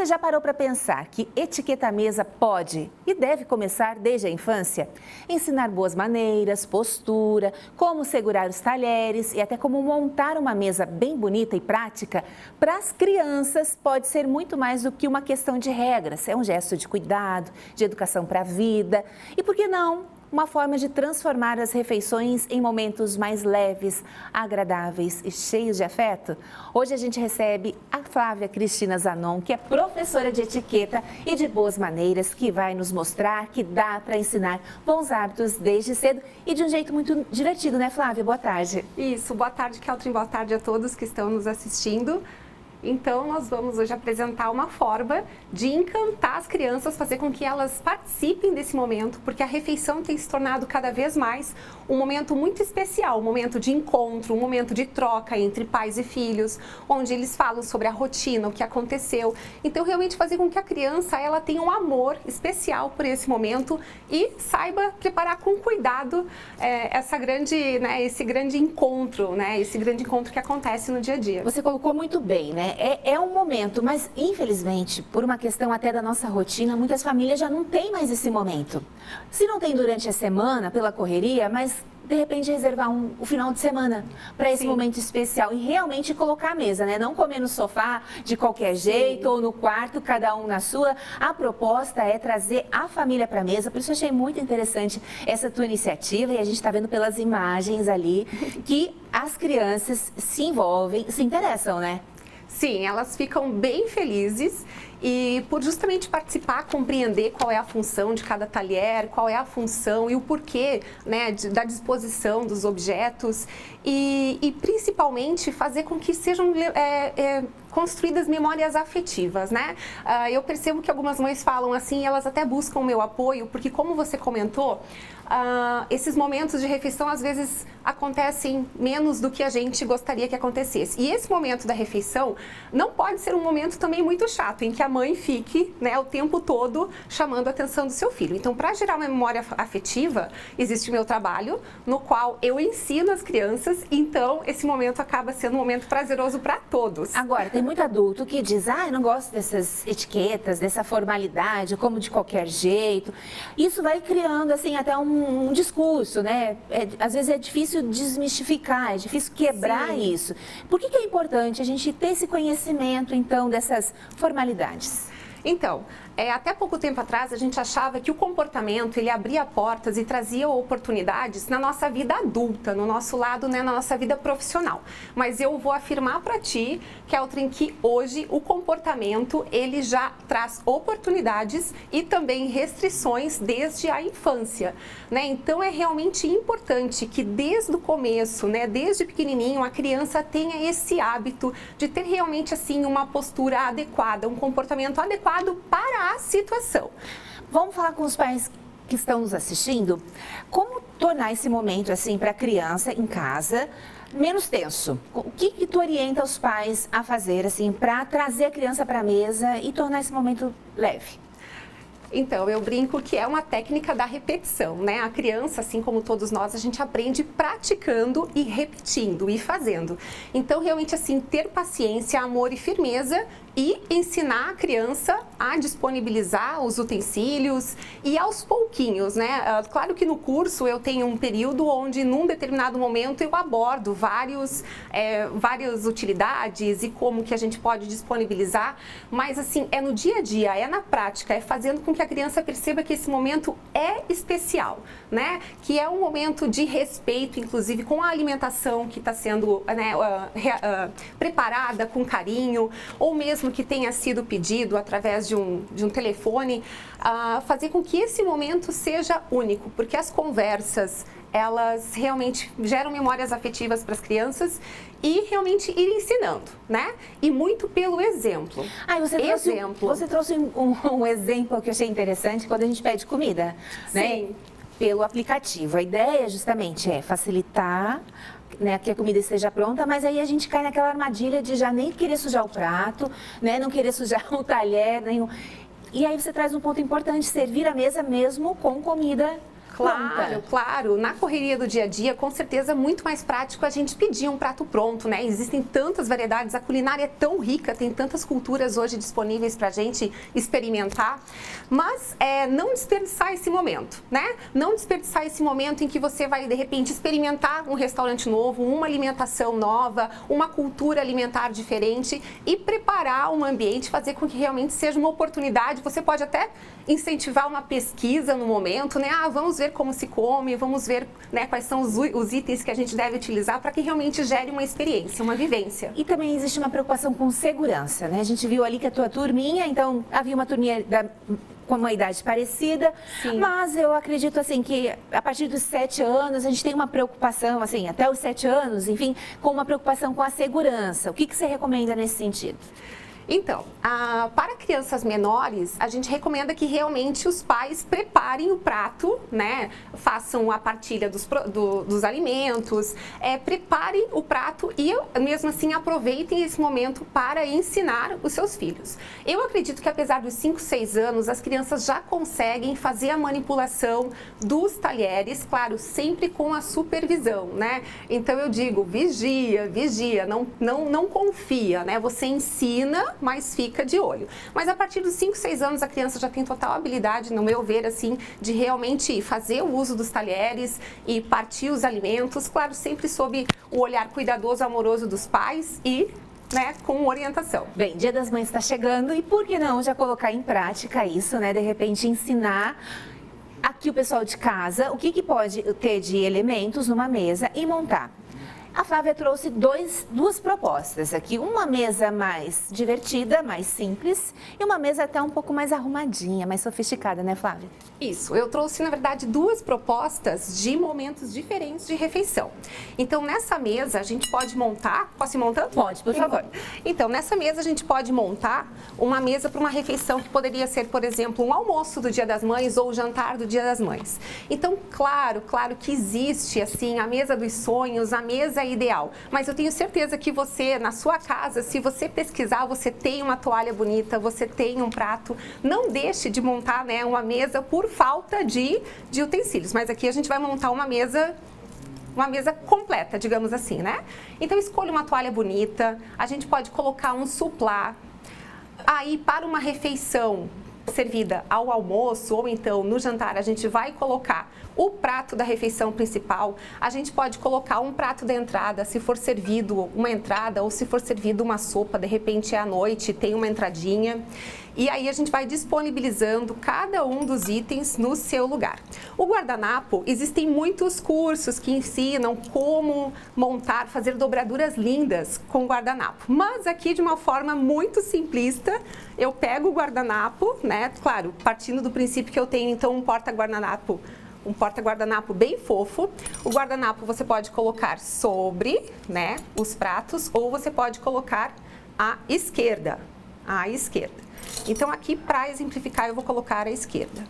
Você já parou para pensar que etiqueta à mesa pode e deve começar desde a infância? Ensinar boas maneiras, postura, como segurar os talheres e até como montar uma mesa bem bonita e prática, para as crianças pode ser muito mais do que uma questão de regras. É um gesto de cuidado, de educação para a vida e, por que não, uma forma de transformar as refeições em momentos mais leves, agradáveis e cheios de afeto? Hoje a gente recebe a Flávia Cristina Zanon, que é professora de etiqueta e de boas maneiras, que vai nos mostrar que dá para ensinar bons hábitos desde cedo e de um jeito muito divertido, né, Flávia? Boa tarde. Isso, boa tarde, Keltrin, boa tarde a todos que estão nos assistindo. Então, nós vamos hoje apresentar uma forma de encantar as crianças, fazer com que elas participem desse momento, porque a refeição tem se tornado cada vez mais um momento muito especial, um momento de encontro, um momento de troca entre pais e filhos, onde eles falam sobre a rotina, o que aconteceu. Então, realmente fazer com que a criança ela tenha um amor especial por esse momento e saiba preparar com cuidado esse grande encontro, né? Esse grande encontro que acontece no dia a dia. Você colocou muito bem, né? É um momento, mas infelizmente, por uma questão até da nossa rotina, muitas famílias já não têm mais esse momento. Se não tem durante a semana, pela correria, mas de repente reservar o final de semana para esse momento especial e realmente colocar a mesa, né? Não comer no sofá de qualquer jeito ou no quarto, cada um na sua. A proposta é trazer a família para a mesa, por isso eu achei muito interessante essa tua iniciativa e a gente está vendo pelas imagens ali que as crianças se envolvem, se interessam, né? Sim, elas ficam bem felizes e por justamente participar, compreender qual é a função de cada talher, qual é a função e o porquê, né, da disposição dos objetos e principalmente fazer com que sejam construídas memórias afetivas, né? Eu percebo que algumas mães falam assim, elas até buscam o meu apoio, porque como você comentou, esses momentos de refeição às vezes acontecem menos do que a gente gostaria que acontecesse. E esse momento da refeição não pode ser um momento também muito chato, em que a mãe fique, né, o tempo todo chamando a atenção do seu filho. Então, para gerar uma memória afetiva, existe o meu trabalho, no qual eu ensino as crianças, então esse momento acaba sendo um momento prazeroso para todos. Agora, tem muito adulto que diz, eu não gosto dessas etiquetas, dessa formalidade, como de qualquer jeito. Isso vai criando, assim, até um discurso, né? Às vezes é difícil desmistificar, é difícil quebrar isso. Por que é importante a gente ter esse conhecimento, então, dessas formalidades? Então, até pouco tempo atrás a gente achava que o comportamento ele abria portas e trazia oportunidades na nossa vida adulta, no nosso lado, né, na nossa vida profissional. Mas eu vou afirmar para ti, Keltrin, que hoje o comportamento ele já traz oportunidades e também restrições desde a infância, né? Então é realmente importante que desde o começo, né, desde pequenininho, a criança tenha esse hábito de ter realmente assim uma postura adequada, um comportamento adequado para a situação. Vamos falar com os pais que estão nos assistindo, como tornar esse momento assim para a criança em casa menos tenso? O que tu orienta os pais a fazer assim para trazer a criança para a mesa e tornar esse momento leve? Então, eu brinco que é uma técnica da repetição, né? A criança, assim como todos nós, a gente aprende praticando e repetindo e fazendo. Então, realmente, assim, ter paciência, amor e firmeza e ensinar a criança a disponibilizar os utensílios e aos pouquinhos, né? Claro que no curso eu tenho um período onde, num determinado momento, eu abordo várias utilidades e como que a gente pode disponibilizar, mas, assim, é no dia a dia, é na prática, é fazendo com que a criança perceba que esse momento é especial, né? Que é um momento de respeito, inclusive, com a alimentação que está sendo, né, preparada com carinho, ou mesmo que tenha sido pedido através de um telefone, fazer com que esse momento seja único, porque as conversas, elas realmente geram memórias afetivas para as crianças e realmente ir ensinando, né? E muito pelo exemplo. Você trouxe um exemplo que eu achei interessante quando a gente pede comida, né? Sim. Pelo aplicativo. A ideia justamente é facilitar, né, que a comida esteja pronta, mas aí a gente cai naquela armadilha de já nem querer sujar o prato, né, não querer sujar o talher, nenhum. E aí você traz um ponto importante, servir a mesa mesmo com comida pronta. Claro. Na correria do dia a dia, com certeza é muito mais prático a gente pedir um prato pronto, né? Existem tantas variedades, a culinária é tão rica, tem tantas culturas hoje disponíveis para a gente experimentar, mas não desperdiçar esse momento, né? Não desperdiçar esse momento em que você vai, de repente, experimentar um restaurante novo, uma alimentação nova, uma cultura alimentar diferente e preparar um ambiente, fazer com que realmente seja uma oportunidade. Você pode até incentivar uma pesquisa no momento, né? Vamos ver como se come, vamos ver, né, quais são os itens que a gente deve utilizar para que realmente gere uma experiência, uma vivência. E também existe uma preocupação com segurança, né? A gente viu ali que a tua turminha, então havia uma turminha com uma idade parecida, Sim. Mas eu acredito assim que a partir dos 7 anos a gente tem uma preocupação, assim, até os 7 anos, enfim, com uma preocupação com a segurança. O que você recomenda nesse sentido? Então, para crianças menores, a gente recomenda que realmente os pais preparem o prato, né? Façam a partilha dos alimentos, preparem o prato e mesmo assim aproveitem esse momento para ensinar os seus filhos. Eu acredito que apesar dos 5, 6 anos, as crianças já conseguem fazer a manipulação dos talheres, claro, sempre com a supervisão, né? Então eu digo, vigia, não confia, né? Você ensina, mas fica de olho. Mas a partir dos 5, 6 anos a criança já tem total habilidade, no meu ver, assim, de realmente fazer o uso dos talheres e partir os alimentos, claro, sempre sob o olhar cuidadoso, amoroso dos pais e, né, com orientação. Bem, Dia das Mães está chegando e por que não já colocar em prática isso, né? De repente ensinar aqui o pessoal de casa o que pode ter de elementos numa mesa e montar. A Flávia trouxe duas propostas aqui, uma mesa mais divertida, mais simples e uma mesa até um pouco mais arrumadinha, mais sofisticada, né, Flávia? Isso, eu trouxe, na verdade, 2 propostas de momentos diferentes de refeição. Então, nessa mesa, a gente pode montar... Posso ir montando? Pode, por favor. Então, nessa mesa, a gente pode montar uma mesa para uma refeição que poderia ser, por exemplo, um almoço do Dia das Mães ou o jantar do Dia das Mães. Então, claro que existe, assim, a mesa dos sonhos, a mesa ideal. Mas eu tenho certeza que você, na sua casa, se você pesquisar, você tem uma toalha bonita, você tem um prato. Não deixe de montar, né, uma mesa por falta de utensílios. Mas aqui a gente vai montar uma mesa completa, digamos assim, né? Então, escolha uma toalha bonita, a gente pode colocar um suplá. Aí, para uma refeição servida ao almoço ou então no jantar, a gente vai colocar o prato da refeição principal, a gente pode colocar um prato da entrada, se for servido uma entrada ou se for servido uma sopa, de repente é à noite, tem uma entradinha. E aí a gente vai disponibilizando cada um dos itens no seu lugar. O guardanapo, existem muitos cursos que ensinam como montar, fazer dobraduras lindas com guardanapo. Mas aqui de uma forma muito simplista, eu pego o guardanapo, né? Claro, partindo do princípio que eu tenho então um porta-guardanapo bem fofo. O guardanapo você pode colocar sobre, né, os pratos ou você pode colocar à esquerda. Então, aqui, para exemplificar, eu vou colocar à esquerda.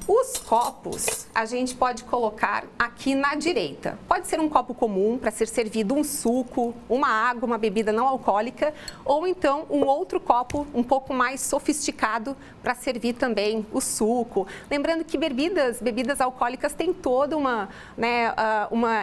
Os copos, a gente pode colocar aqui na direita. Pode ser um copo comum para ser servido um suco, uma água, uma bebida não alcoólica, ou então um outro copo um pouco mais sofisticado para servir também o suco. Lembrando que bebidas alcoólicas têm toda uma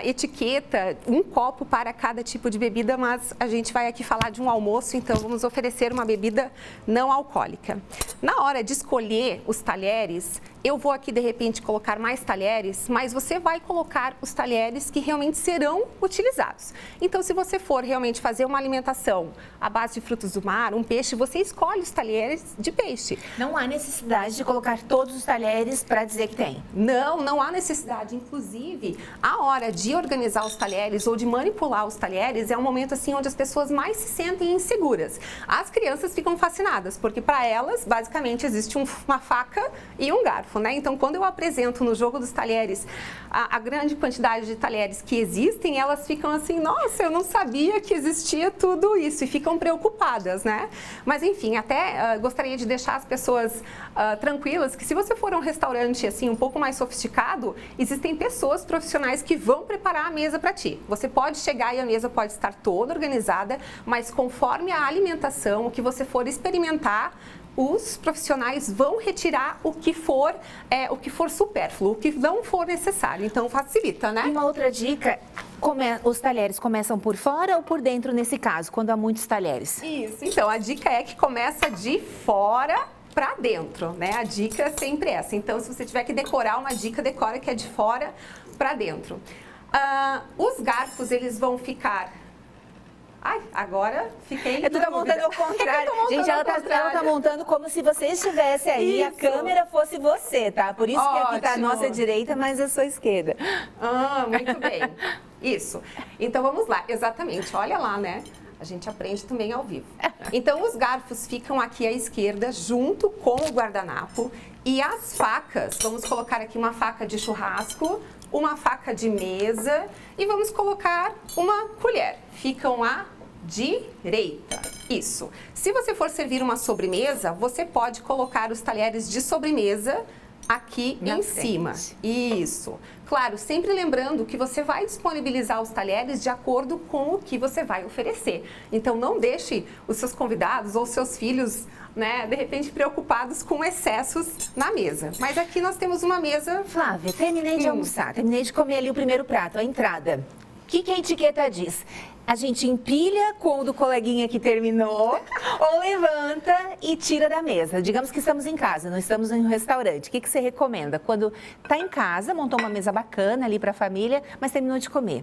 etiqueta, um copo para cada tipo de bebida, mas a gente vai aqui falar de um almoço, então vamos oferecer uma bebida não alcoólica. Na hora de escolher os talheres, eu vou aqui de repente colocar mais talheres, mas você vai colocar os talheres que realmente serão utilizados. Então, se você for realmente fazer uma alimentação à base de frutos do mar, um peixe, você escolhe os talheres de peixe. Não há necessidade de colocar todos os talheres para dizer que tem. Não há necessidade. Inclusive, a hora de organizar os talheres ou de manipular os talheres é um momento assim onde as pessoas mais se sentem inseguras. As crianças ficam fascinadas, porque para elas, basicamente, existe uma faca e um garfo, né? Então, quando eu apresento no jogo dos talheres a grande quantidade de talheres que existem, elas ficam assim, nossa, eu não sabia que existia tudo isso, e ficam preocupadas, né? Mas, enfim, até gostaria de deixar as pessoas tranquilas que se você for a um restaurante assim um pouco mais sofisticado, existem pessoas profissionais que vão preparar a mesa para ti. Você pode chegar e a mesa pode estar toda organizada, mas conforme a alimentação, o que você for experimentar, os profissionais vão retirar o que for supérfluo, o que não for necessário. Então, facilita, né? E uma outra dica, os talheres começam por fora ou por dentro nesse caso, quando há muitos talheres? Isso. Então, a dica é que começa de fora para dentro, né? A dica é sempre essa. Então, se você tiver que decorar uma dica, decora que é de fora para dentro. Os garfos, eles vão ficar... Ai, agora fiquei Tu tá montando ao contrário. Gente, ela tá montando como se você estivesse aí e a câmera fosse você, tá? Por isso que aqui tá a nossa direita, mas a sua esquerda. Muito bem. Isso. Então, vamos lá. Exatamente. Olha lá, né? A gente aprende também ao vivo. Então, os garfos ficam aqui à esquerda, junto com o guardanapo. E as facas, vamos colocar aqui uma faca de churrasco, uma faca de mesa e vamos colocar uma colher. Ficam à direita. Isso. Se você for servir uma sobremesa, você pode colocar os talheres de sobremesa aqui em cima. Isso. Claro, sempre lembrando que você vai disponibilizar os talheres de acordo com o que você vai oferecer. Então, não deixe os seus convidados ou seus filhos, né, de repente preocupados com excessos na mesa. Mas aqui nós temos uma mesa... Flávia, terminei de almoçar, terminei de comer ali o primeiro prato, a entrada. O que a etiqueta diz? A gente empilha com o do coleguinha que terminou ou levanta e tira da mesa? Digamos que estamos em casa, não estamos em um restaurante. O que você recomenda? Quando está em casa, montou uma mesa bacana ali para a família, mas terminou de comer.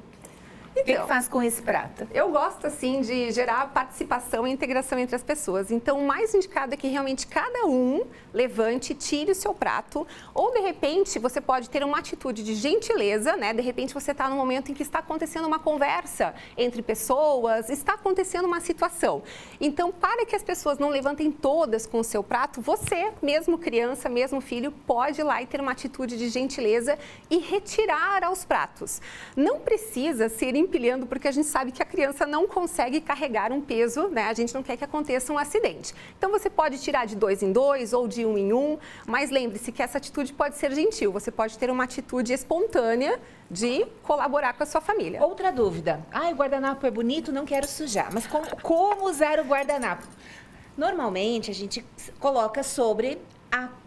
O que faz com esse prato? Eu gosto, assim, de gerar participação e integração entre as pessoas. Então, o mais indicado é que realmente cada um levante, tire o seu prato. Ou, de repente, você pode ter uma atitude de gentileza, né? De repente, você está num momento em que está acontecendo uma conversa entre pessoas, está acontecendo uma situação. Então, para que as pessoas não levantem todas com o seu prato, você, mesmo criança, mesmo filho, pode ir lá e ter uma atitude de gentileza e retirar aos pratos. Não precisa ser empilhando, porque a gente sabe que a criança não consegue carregar um peso, né? A gente não quer que aconteça um acidente. Então, você pode tirar de 2 em 2 ou de 1 em 1, mas lembre-se que essa atitude pode ser gentil. Você pode ter uma atitude espontânea de colaborar com a sua família. Outra dúvida. O guardanapo é bonito, não quero sujar. Mas como usar o guardanapo? Normalmente, a gente coloca sobre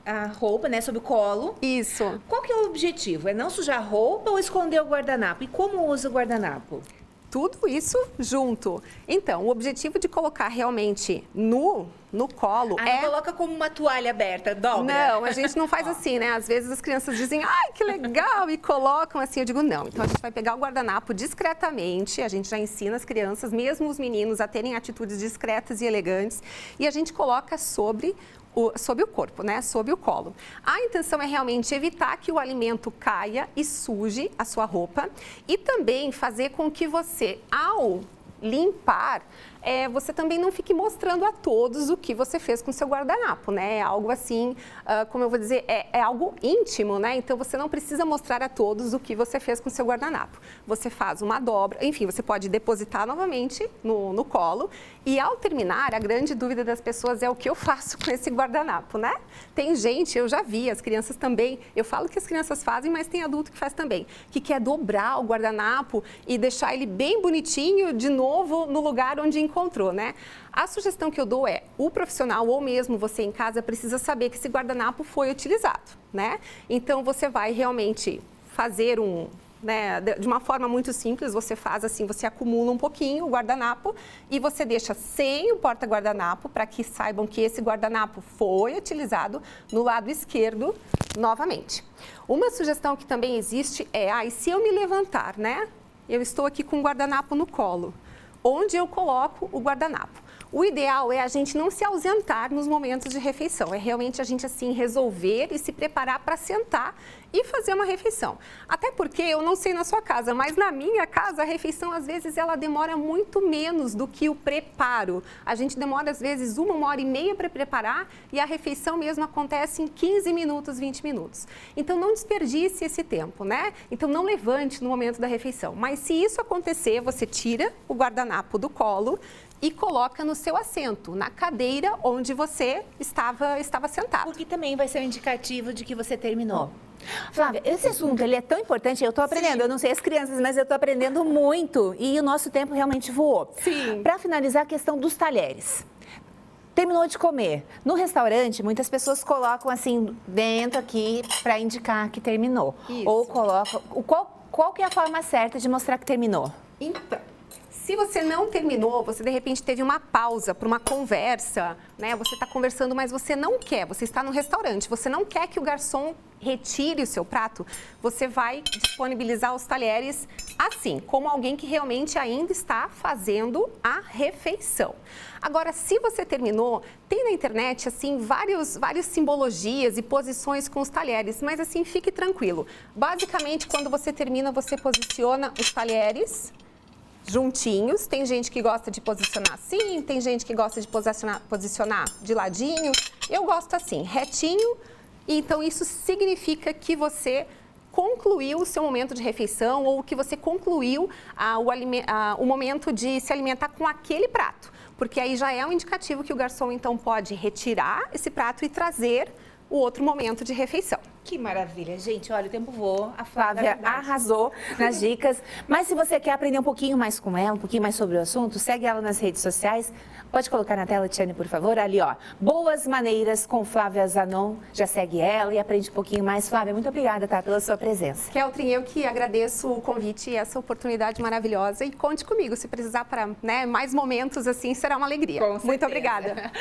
a roupa, né, sobre o colo. Isso. Qual que é o objetivo? É não sujar a roupa ou esconder o guardanapo? E como usa o guardanapo? Tudo isso junto. Então, o objetivo de colocar realmente no colo Não coloca como uma toalha aberta, dobra? Não, a gente não faz assim, né? Às vezes as crianças dizem, ai, que legal, e colocam assim. Eu digo, não. Então, a gente vai pegar o guardanapo discretamente, a gente já ensina as crianças, mesmo os meninos, a terem atitudes discretas e elegantes, e a gente coloca sobre o corpo, né? Sob o colo. A intenção é realmente evitar que o alimento caia e suje a sua roupa e também fazer com que você, ao limpar, você também não fique mostrando a todos o que você fez com o seu guardanapo, né? É algo assim, como eu vou dizer, é algo íntimo, né? Então, você não precisa mostrar a todos o que você fez com o seu guardanapo. Você faz uma dobra, enfim, você pode depositar novamente no colo e, ao terminar, a grande dúvida das pessoas é o que eu faço com esse guardanapo, né? Tem gente, eu já vi, as crianças também, eu falo que as crianças fazem, mas tem adulto que faz também, que quer dobrar o guardanapo e deixar ele bem bonitinho de novo no lugar onde encontrou, né? A sugestão que eu dou é, o profissional ou mesmo você em casa precisa saber que esse guardanapo foi utilizado, né? Então, você vai realmente fazer de uma forma muito simples, você faz assim, você acumula um pouquinho o guardanapo e você deixa sem o porta-guardanapo para que saibam que esse guardanapo foi utilizado no lado esquerdo novamente. Uma sugestão que também existe é, e se eu me levantar, né? Eu estou aqui com o guardanapo no colo. Onde eu coloco o guardanapo? O ideal é a gente não se ausentar nos momentos de refeição, é realmente a gente assim resolver e se preparar para sentar e fazer uma refeição. Até porque, eu não sei na sua casa, mas na minha casa a refeição às vezes ela demora muito menos do que o preparo. A gente demora às vezes 1h30 para preparar e a refeição mesmo acontece em 15 minutos, 20 minutos. Então não desperdice esse tempo, né? Então não levante no momento da refeição. Mas se isso acontecer, você tira o guardanapo do colo e coloca no seu assento, na cadeira onde você estava sentado. Porque também vai ser um indicativo de que você terminou. Flávia, esse assunto ele é tão importante, eu estou aprendendo, eu não sei as crianças, mas eu estou aprendendo muito e o nosso tempo realmente voou. Sim. Para finalizar, a questão dos talheres. Terminou de comer. No restaurante, muitas pessoas colocam assim dentro aqui para indicar que terminou. Isso. Ou colocam... Qual que é a forma certa de mostrar que terminou? Então, se você não terminou, você de repente teve uma pausa para uma conversa, né? Você está conversando, mas você não quer, você está no restaurante, você não quer que o garçom retire o seu prato, você vai disponibilizar os talheres assim, como alguém que realmente ainda está fazendo a refeição. Agora, se você terminou, tem na internet, assim, várias simbologias e posições com os talheres, mas assim, fique tranquilo. Basicamente, quando você termina, você posiciona os talheres juntinhos. Tem gente que gosta de posicionar assim, tem gente que gosta de posicionar de ladinho. Eu gosto assim, retinho. Então, isso significa que você concluiu o seu momento de refeição ou que você concluiu o momento de se alimentar com aquele prato. Porque aí já é um indicativo que o garçom, então, pode retirar esse prato e trazer o outro momento de refeição. Que maravilha, gente. Olha, o tempo voou. A Flávia arrasou nas dicas. Mas se você quer aprender um pouquinho mais com ela, um pouquinho mais sobre o assunto, segue ela nas redes sociais. Pode colocar na tela, Tiane, por favor. Ali, ó. Boas Maneiras com Flávia Zanon. Já segue ela e aprende um pouquinho mais. Flávia, muito obrigada, tá, pela sua presença. Keltrin, eu que agradeço o convite e essa oportunidade maravilhosa. E conte comigo, se precisar para mais momentos assim, será uma alegria. Com certeza. Muito obrigada.